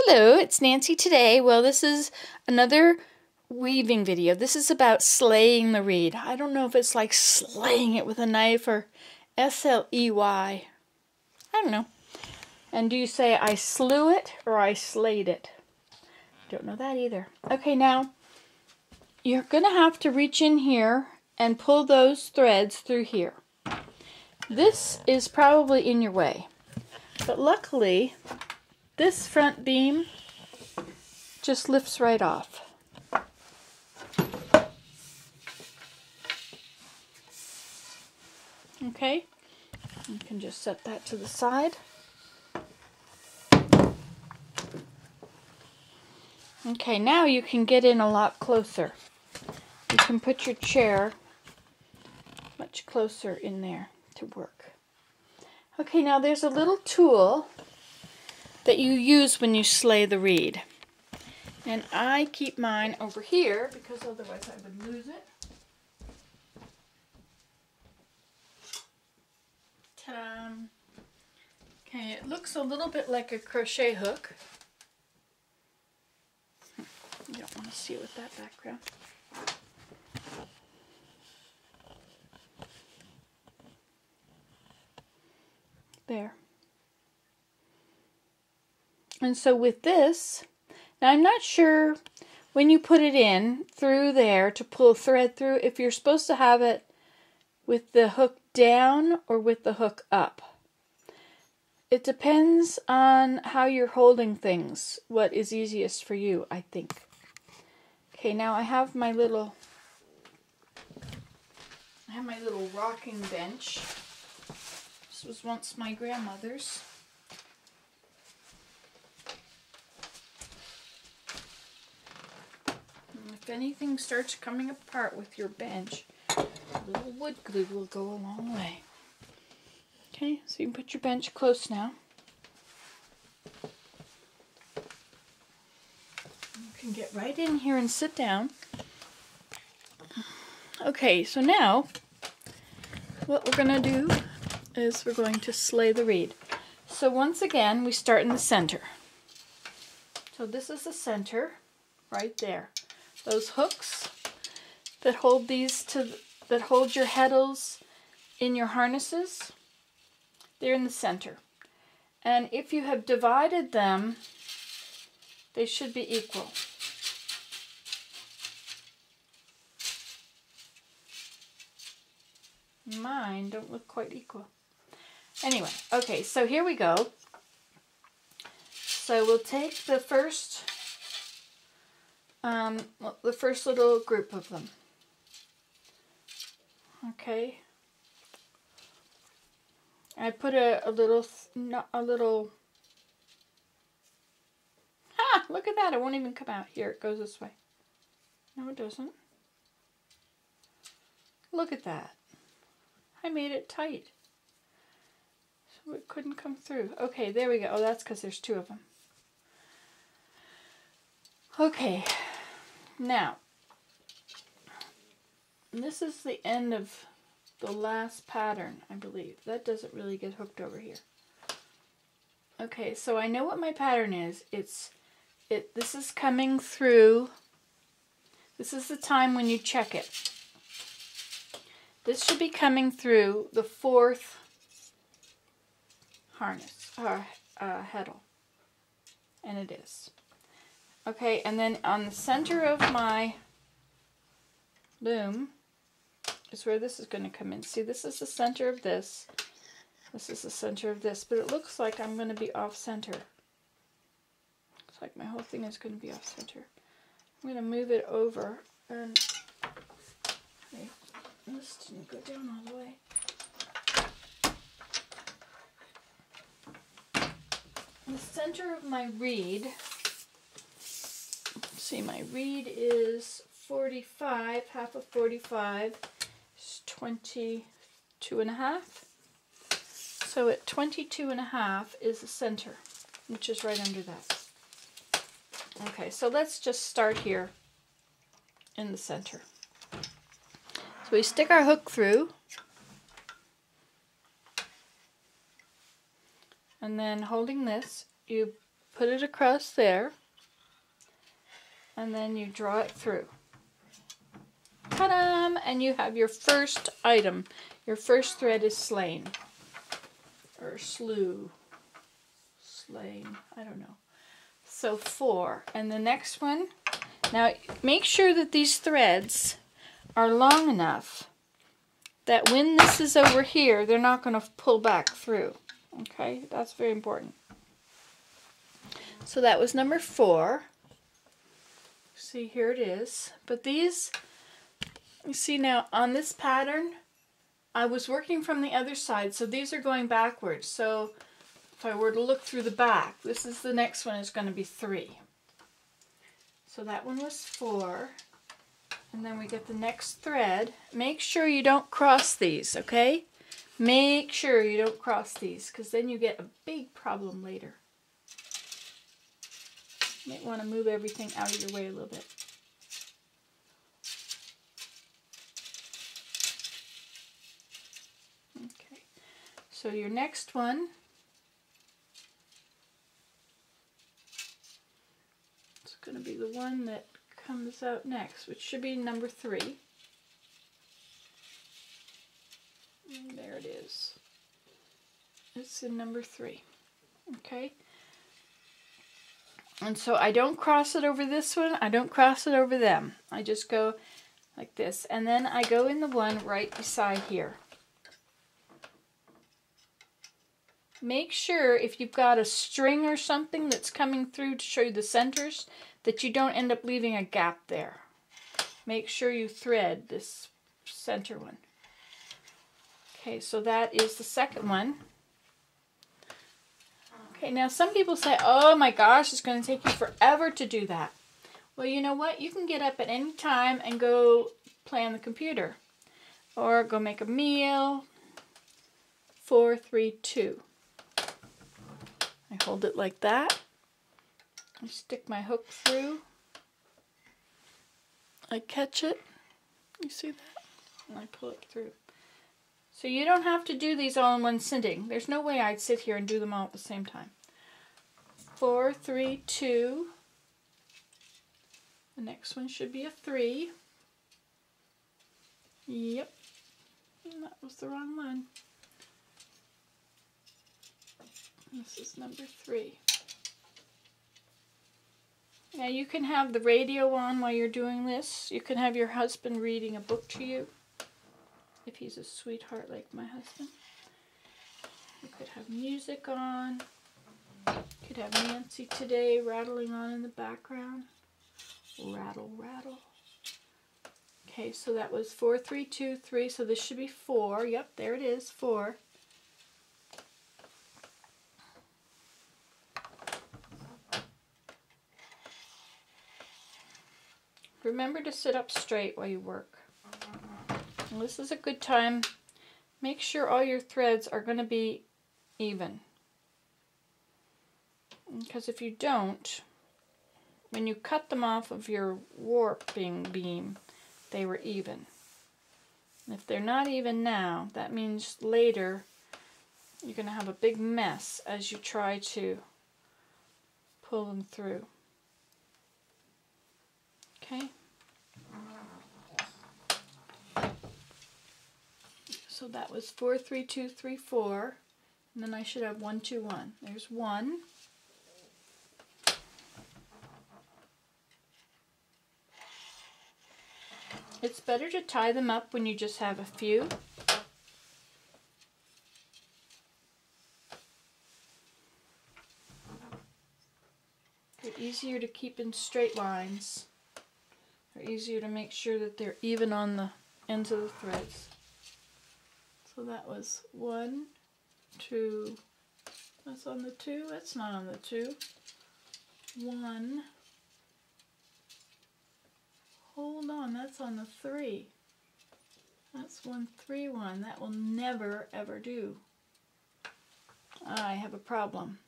Hello, it's Nancy today. Well, this is another weaving video. This is about slaying the reed. I don't know if it's like slaying it with a knife or S-L-E-Y. I don't know. And do you say I slew it or I slayed it? Don't know that either. Okay, now you're going to have to reach in here and pull those threads through here. This is probably in your way. But luckily, this front beam just lifts right off. Okay, you can just set that to the side. Okay, now you can get in a lot closer. You can put your chair much closer in there to work. Okay, now there's a little tool that you use when you slay the reed. And I keep mine over here because otherwise I would lose it. Ta-da! Okay, it looks a little bit like a crochet hook. You don't want to see it with that background. There. And so with this, now I'm not sure when you put it in through there to pull thread through, if you're supposed to have it with the hook down or with the hook up. It depends on how you're holding things, what is easiest for you, I think. Okay, now I have my little rocking bench. This was once my grandmother's. If anything starts coming apart with your bench, a little wood glue will go a long way. Okay, so you can put your bench close now. You can get right in here and sit down. Okay, so now what we're going to do is we're going to slay the reed. So once again, we start in the center. So this is the center right there. Those hooks that hold that hold your heddles in your harnesses, they're in the center. And if you have divided them, they should be equal. Mine don't look quite equal. Anyway, okay, so here we go. So we'll take the first little group of them. Okay. I put a little, look at that, it won't even come out. Here, it goes this way. No, it doesn't. Look at that. I made it tight. So it couldn't come through. Okay, there we go. Oh, that's because there's two of them. Okay. Now, this is the end of the last pattern, I believe. That doesn't really get hooked over here. Okay, so I know what my pattern is. This is coming through. This is the time when you check it. This should be coming through the fourth harness, or heddle. And it is. Okay, and then on the center of my loom is where this is going to come in. See, this is the center of this. This is the center of this, but it looks like I'm going to be off center. Looks like my whole thing is going to be off center. I'm going to move it over, and wait, this didn't go down all the way. The center of my reed, see, my reed is 45, half of 45 is 22 and a half. So at 22 and a half is the center, which is right under that. Okay, so let's just start here in the center. So we stick our hook through, and then holding this, you put it across there, and then you draw it through. Ta-da! And you have your first item. Your first thread is slain. Or slew. Slaying. I don't know. So 4. And the next one. Now make sure that these threads are long enough that when this is over here, they're not going to pull back through. Okay? That's very important. So that was number 4. See, here it is. But these, you see now, on this pattern, I was working from the other side, so these are going backwards. So if I were to look through the back, this is the next one is going to be 3. So that one was 4. And then we get the next thread. Make sure you don't cross these, okay? Make sure you don't cross these, because then you get a big problem later. You might want to move everything out of your way a little bit. Okay, so your next one, it's going to be the one that comes out next, which should be number 3. And there it is. It's in number 3. Okay. And so I don't cross it over this one. I don't cross it over them. I just go like this. And then I go in the one right beside here. Make sure if you've got a string or something that's coming through to show you the centers, that you don't end up leaving a gap there. Make sure you thread this center one. Okay, so that is the second one. Okay, now some people say, oh my gosh, it's going to take you forever to do that. Well, you know what? You can get up at any time and go play on the computer. Or go make a meal. 4, 3, 2. I hold it like that. I stick my hook through. I catch it. You see that? And I pull it through. So you don't have to do these all in one sitting. There's no way I'd sit here and do them all at the same time. 4, 3, 2. The next one should be a 3. Yep. And that was the wrong one. This is number 3. Now you can have the radio on while you're doing this. You can have your husband reading a book to you. If he's a sweetheart like my husband. You could have music on. You could have Nancy Today rattling on in the background. Rattle, rattle. Okay, so that was 4, 3, 2, 3. So this should be 4. Yep, there it is, 4. Remember to sit up straight while you work. And this is a good time. Make sure all your threads are going to be even. Because if you don't, when you cut them off of your warping beam, they were even. And if they're not even now, that means later you're going to have a big mess as you try to pull them through. Okay? So that was 4, 3, 2, 3, 4. And then I should have 1, 2, 1. There's 1. It's better to tie them up when you just have a few. They're easier to keep in straight lines. They're easier to make sure that they're even on the ends of the threads. So that was 1, 2, that's on the 2, that's not on the 2, 1, hold on, that's on the 3, that's 1, 3, 1, that will never ever do. I have a problem.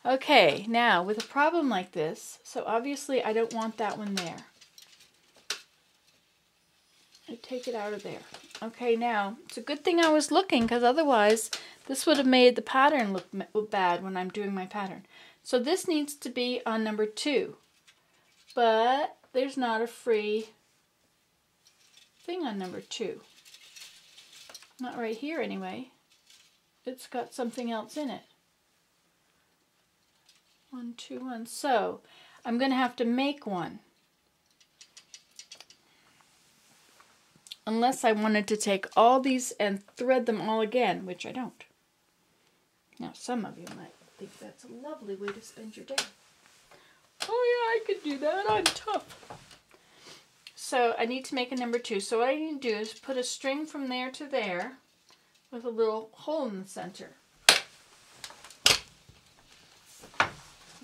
Okay, now with a problem like this, so obviously I don't want that one there. I take it out of there. Okay, now, it's a good thing I was looking, because otherwise this would have made the pattern look bad when I'm doing my pattern. So this needs to be on number 2, but there's not a free thing on number 2. Not right here anyway. It's got something else in it. 1, 2, 1. So I'm going to have to make one. Unless I wanted to take all these and thread them all again, which I don't. Now some of you might think that's a lovely way to spend your day. Oh yeah, I could do that. I'm tough. So I need to make a number 2. So what I need to do is put a string from there to there with a little hole in the center.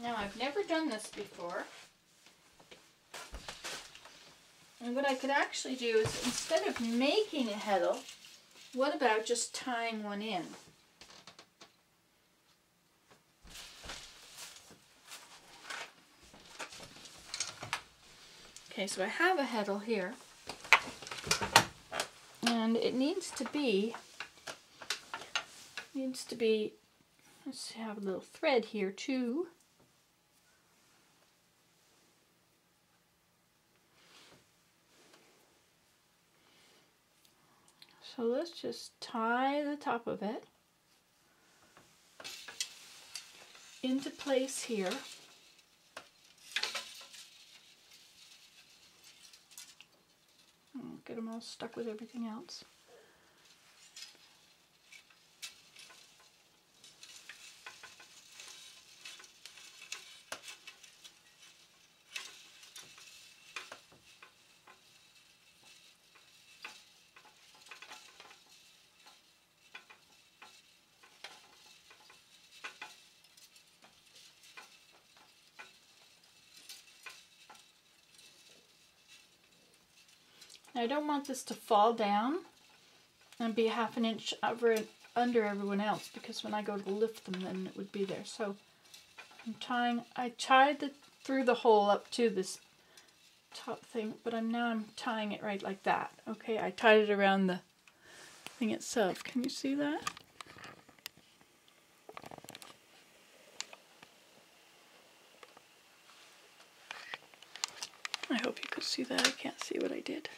Now I've never done this before. And what I could actually do is, instead of making a heddle, what about just tying one in? Okay, so I have a heddle here, and it needs to be, let's see, I have a little thread here too. So let's just tie the top of it into place here. Get them all stuck with everything else. Now I don't want this to fall down and be half an inch under everyone else, because when I go to lift them then it would be there. So I tied through the hole up to this top thing, but I'm tying it right like that. Okay, I tied it around the thing itself. Can you see that? I hope you could see that. I can't see what I did.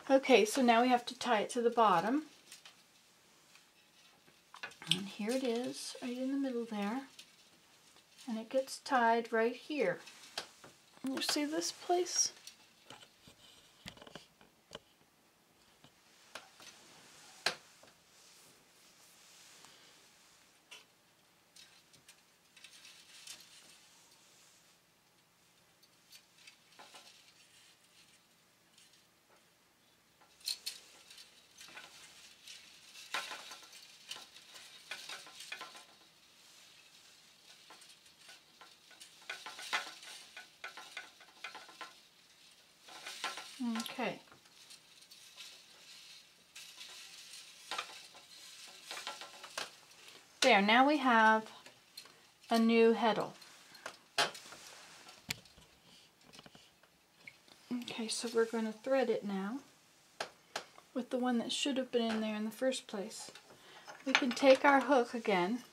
Okay, so now we have to tie it to the bottom. And here it is, right in the middle there. And it gets tied right here. You see this place? Okay. There, now we have a new heddle. Okay, so we're going to thread it now with the one that should have been in there in the first place. We can take our hook again,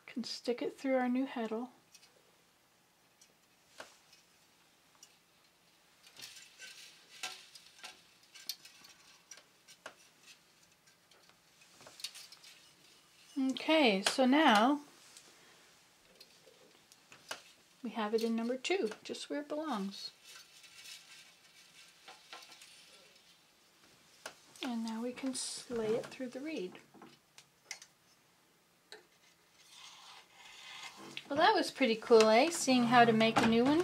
can stick it through our new heddle. Okay, so now we have it in number 2, just where it belongs. And now we can slay it through the reed. Well, that was pretty cool, eh? Seeing how to make a new one.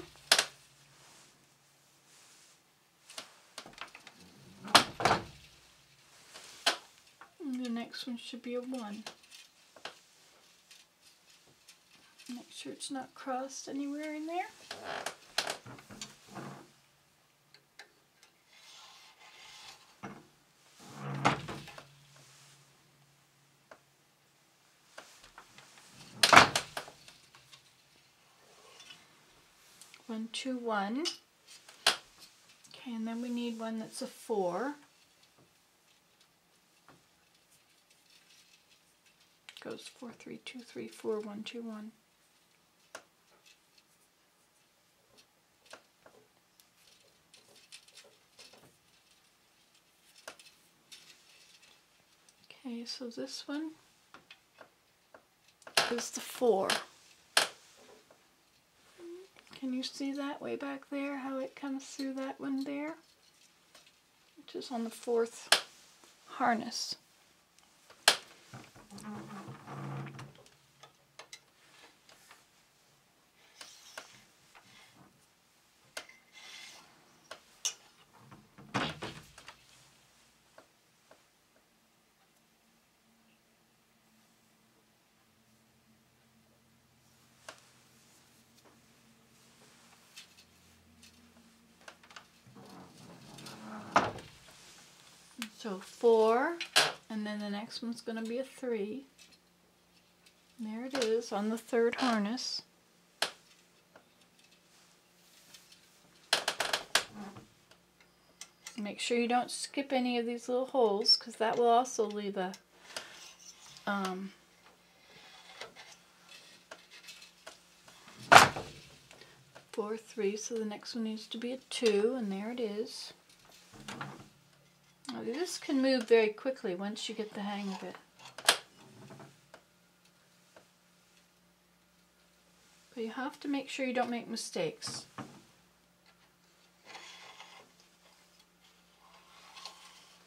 And the next one should be a 1. Make sure it's not crossed anywhere in there. One, 2, 1. Okay, and then we need one that's a 4. goes 4, 3, 2, 3, 4, 1, 2, 1. Okay, so this one is the 4. Can you see that way back there, how it comes through that one there? Which is on the 4th harness. So 4, and then the next one's going to be a 3. And there it is on the 3rd harness. Make sure you don't skip any of these little holes, because that will also leave a 4, 3, so the next one needs to be a 2, and there it is. Now, this can move very quickly once you get the hang of it. But you have to make sure you don't make mistakes.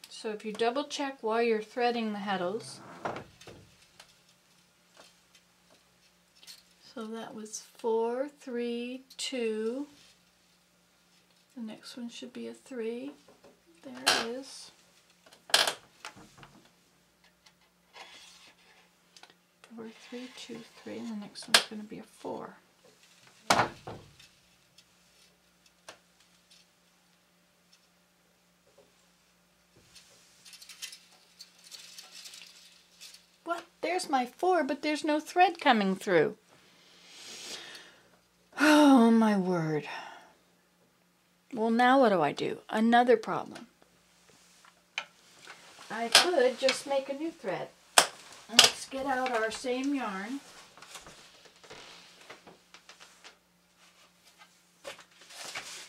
So if you double check while you're threading the heddles. So that was 4, 3, 2. The next one should be a 3. There it is. 4, 3, 2, 3, and the next one's going to be a 4. What? There's my 4, but there's no thread coming through. Oh my word. Well, now what do I do? Another problem. I could just make a new thread. Let's get out our same yarn.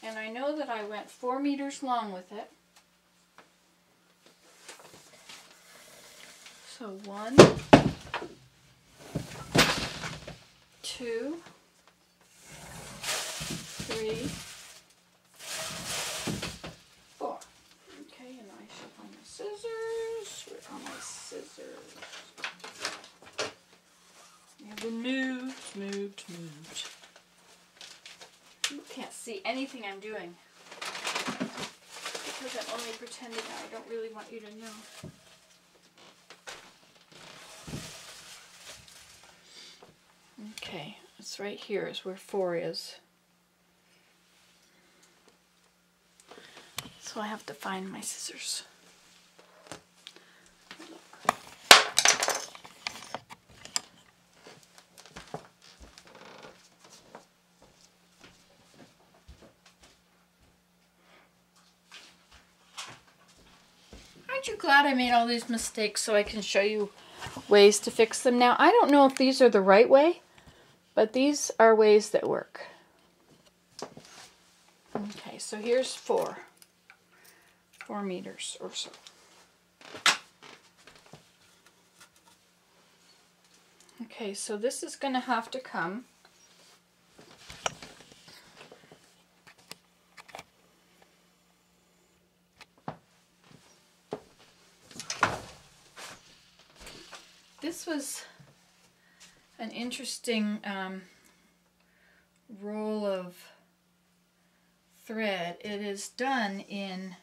And I know that I went 4 meters long with it. So 1, 2, 3, 4. Okay, and I should find my scissors. Where are my scissors? They have been moved. You can't see anything I'm doing because I'm only pretending. I don't really want you to know. Okay, it's right here is where 4 is. So I have to find my scissors. Aren't you glad I made all these mistakes so I can show you ways to fix them? Now, I don't know if these are the right way, but these are ways that work. Okay, so here's 4 meters or so. Okay, so this is going to have to come This was an interesting roll of thread. It is done in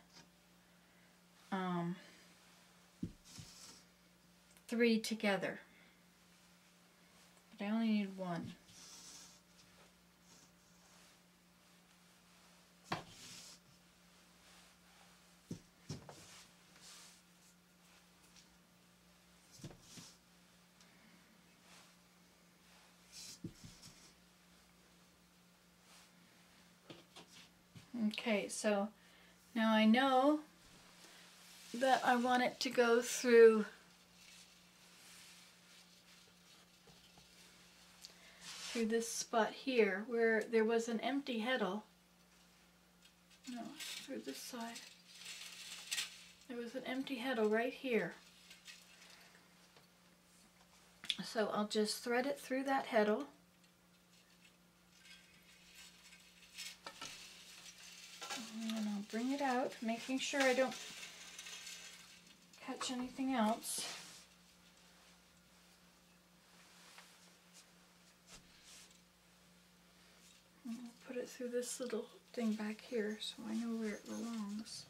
3 together, but I only need 1. Okay, so now I know that I want it to go through through this spot here where there was an empty heddle. No, through this side. There was an empty heddle right here. So I'll just thread it through that heddle. And I'll bring it out, making sure I don't catch anything else. And I'll put it through this little thing back here so I know where it belongs.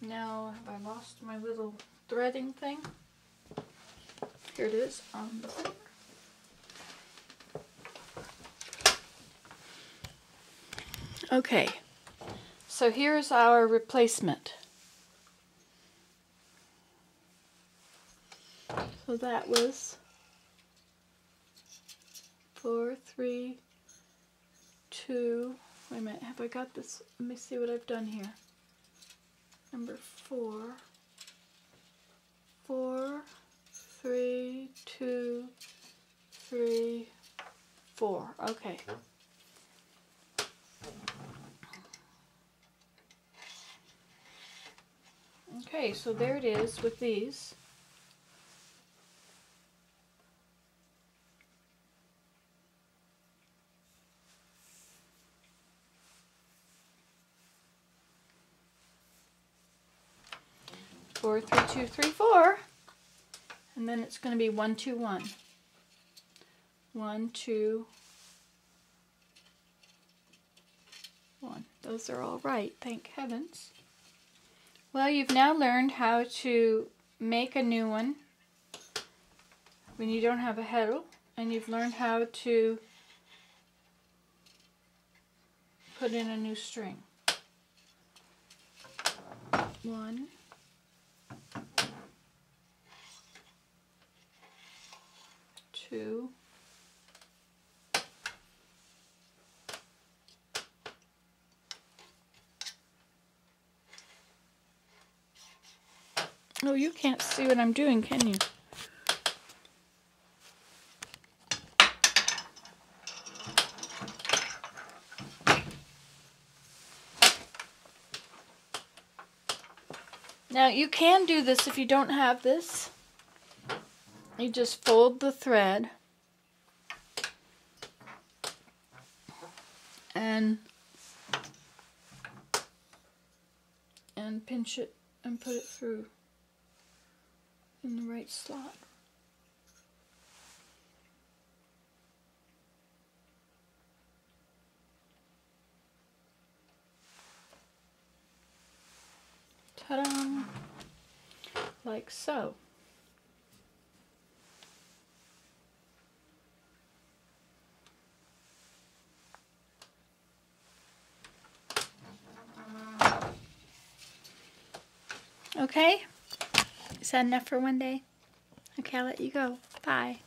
Now, have I lost my little threading thing? Here it is on the floor. Okay, so here's our replacement. So that was 4, 3, 2, wait a minute, have I got this? Let me see what I've done here. Number 4, 4, 3, 2, 3, 4. Okay. Okay, so there it is with these. Four, 3, 2, 3, 4, and then it's going to be 1, 2, 1. 1, 2, 1. Those are all right, thank heavens. Well, you've now learned how to make a new one when you don't have a heddle, and you've learned how to put in a new string. 1, 2, 'Oh, you can't see what I'm doing, can you? Now you can do this if you don't have this. You just fold the thread and pinch it and put it through in the right slot. Ta-da! Like so. Okay? Is that enough for one day? Okay, I'll let you go. Bye.